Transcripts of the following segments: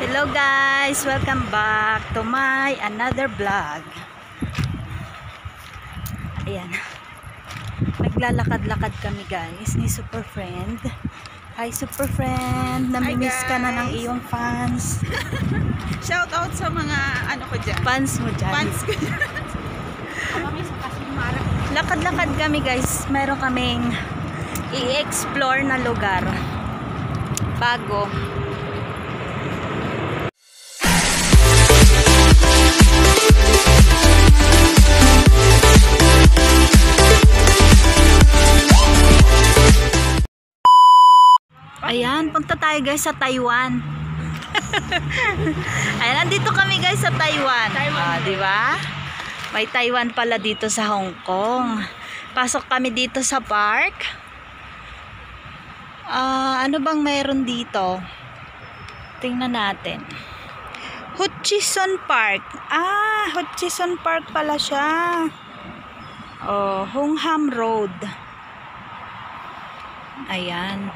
Hello guys, welcome back to my another vlog. Ayan, naglalakad-lakad kami guys ni Super Friend. Hi Super Friend, namimiss ka na ng iyong fans. Shout out sa mga ano ko dyan, Fans mo dyan. fans ko dyan. Lakad-lakad kami guys, meron kaming i-explore na lugar bago. Ayan, punta tayo guys sa Taiwan. Ayan, nandito kami guys sa Taiwan. Di ba? May Taiwan pala dito sa Hong Kong. Pasok kami dito sa park. Ano bang mayroon dito? Tingnan natin. Ho Chi Son Park. Ho Chi Son Park pala siya. Hong Ham Road. Ayan.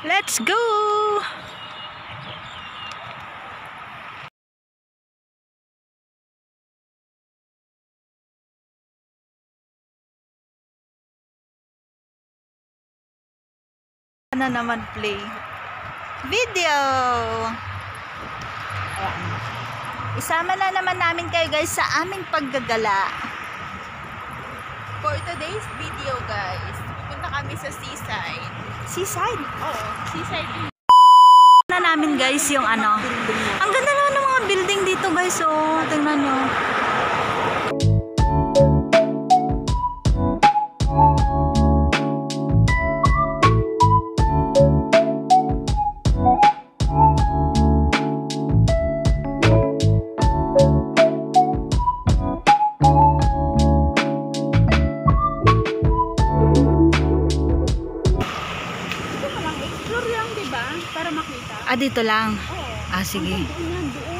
Let's go! Na naman play video. Ayan. Isama na naman namin kayo guys sa aming paggagala. For today's video guys, pupunta kami sa seaside. Seaside? Oo, seaside. Na namin guys yung ano. Ang ganda naman ng mga building dito guys. Tingnan nyo. Dito lang. Sige.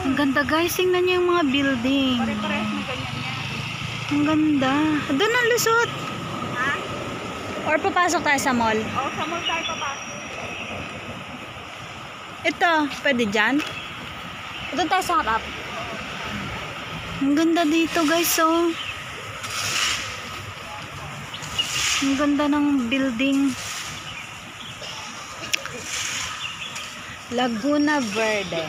Ang ganda guys, tingnan niyo yung mga building. Pare-pares na ganyan yan. Ang ganda. Doon ang lusot. Ha? Or papasok tayo sa mall? Sa mall tayo papasok. Ito, pwede dyan? Doon tayo sa harap. Ang ganda dito guys, Ang ganda ng building. Laguna Verde.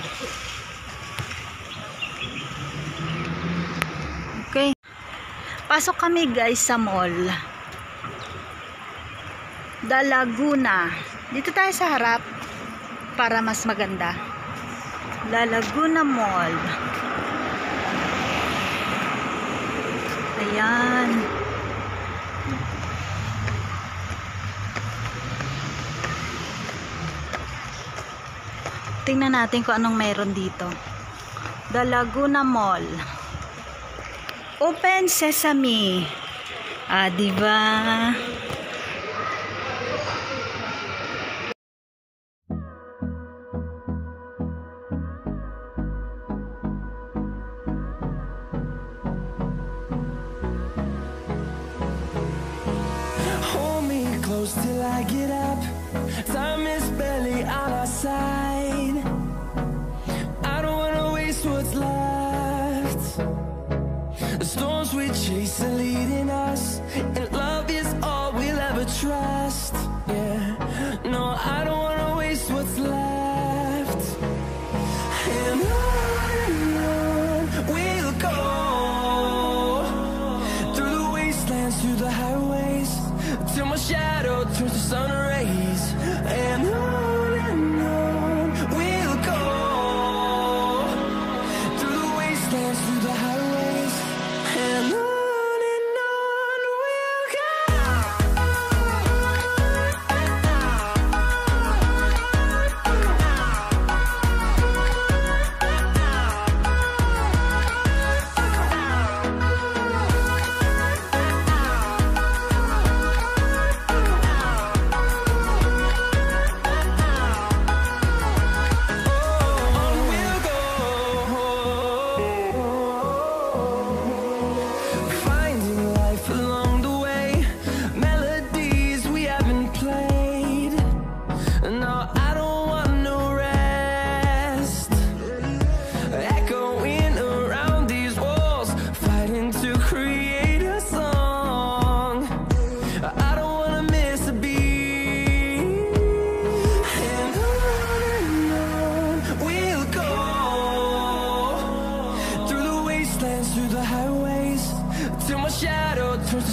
Okay. Pasok kami guys sa mall. The Laguna. Dito tayo sa harap para mas maganda. La Laguna Mall. Ayan. Tingnan natin kung anong mayroon dito. The Laguna Mall. Open Sesame. Diba? Hold me close till I get up. Time is barely on our side. I don't wanna waste what's left. The storms we chase are leading us, and love is all we'll ever trust. Yeah, no, I don't wanna waste what's left. And on we'll go, through the wastelands, through the highways, till my shadow turns to sun rays. And on we'll go, through the wastelands, through the highways. And on we'll go.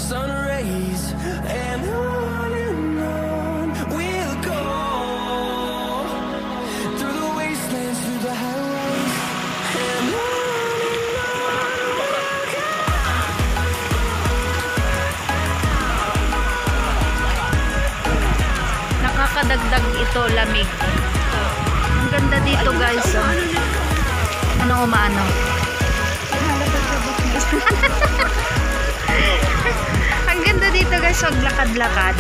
sun rays, and on we'll go, through the wastelands, through the highways, and on. Nakakadagdag ito lamig. Ang ganda dito guys. Oh. Ano umaano? Ang ganda dito guys. Huwag lakad-lakad.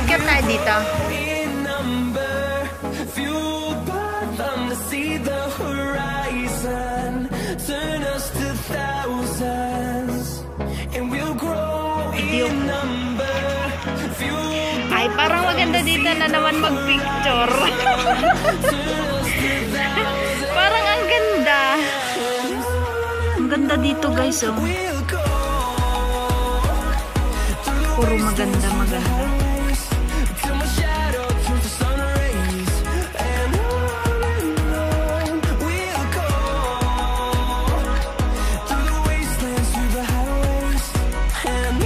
Kaya tayo dito. In number, fueled by them to see the horizon, turn us to thousands, and we'll grow in number, fueled Ay, parang maganda dito na naman mag-picture. Parang ang ganda. Ang ganda dito guys, oh. we'll go, Puro maganda. till my shadow turns to sun rays, and on we'll go, through the wastelands, through the highways, and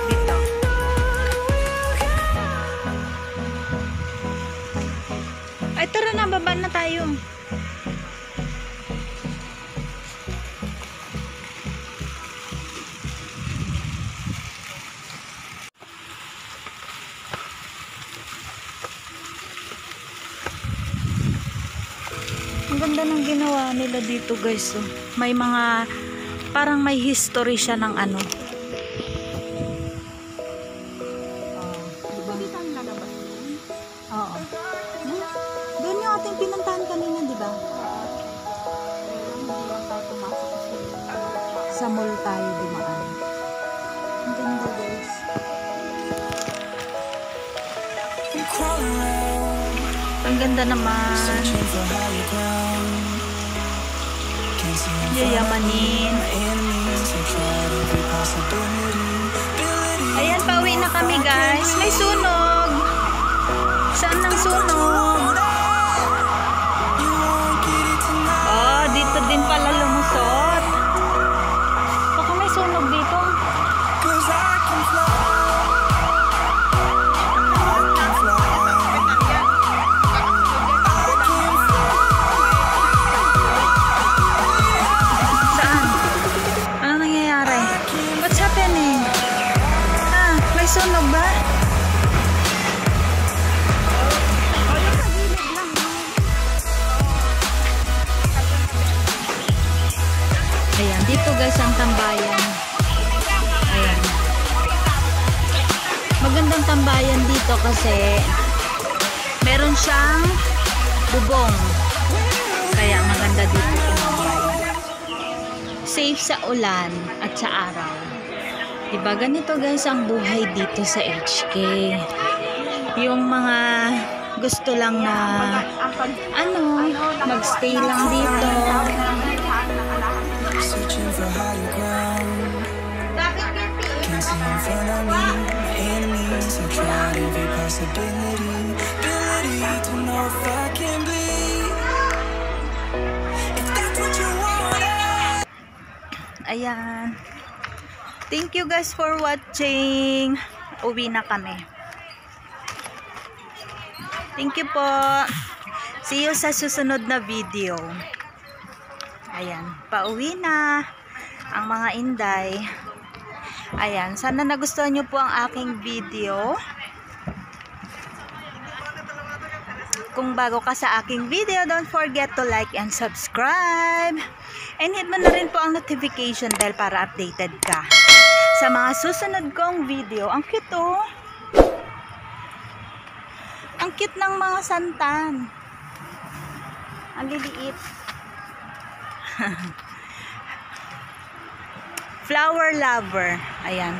Dito. Ay, tara na, baba na tayo. Ang ganda ng ginawa nila dito guys. Oh. May mga, parang may history siya ng ano. Dito ang lalabas doon. Oo. Doon yung ating pinuntahan kanina, di ba? Hindi lang tayo pumasok kasi Sa mall tayo dumaan. Ang ganda guys. crawl around, Ang ganda naman. searching for higher ground. Can't see in front of Yayamanin. my enemies. I tried every possibility. Ayan, pauwi na kami guys. May sunog. Saan ang sunog? You won't get it tonight. Oh, dito din pala lumusot. Baka may sunog dito. 'Cause I can fly. I can fly. Saan? Ano nangyayari? What's happening? May sunog ba? Ayan, dito guys ang tambayan. Ayan. Magandang tambayan dito kasi meron siyang bubong. Kaya maganda dito tumambay. Safe sa ulan at sa araw. Diba ganito guys ang buhay dito sa HK. Yung mga gusto lang na magstay lang dito. Searching for higher ground. Can't see in front of me. My enemies. I tried every possibility. Ability to know if I can bleed. If that's what you wanted. Ayan. Thank you guys for watching. Uwi na kami. Thank you po. See you sa susunod na video. Ayan. Pauwi na ang mga inday. Ayan. Sana nagustuhan nyo po ang aking video. Kung bago ka sa aking video, don't forget to like and subscribe. And hit mo na rin po ang notification bell para updated ka sa mga susunod kong video. Ang cute oh. Ang cute ng mga santan. Ang liliit. Flower lover. Ayan.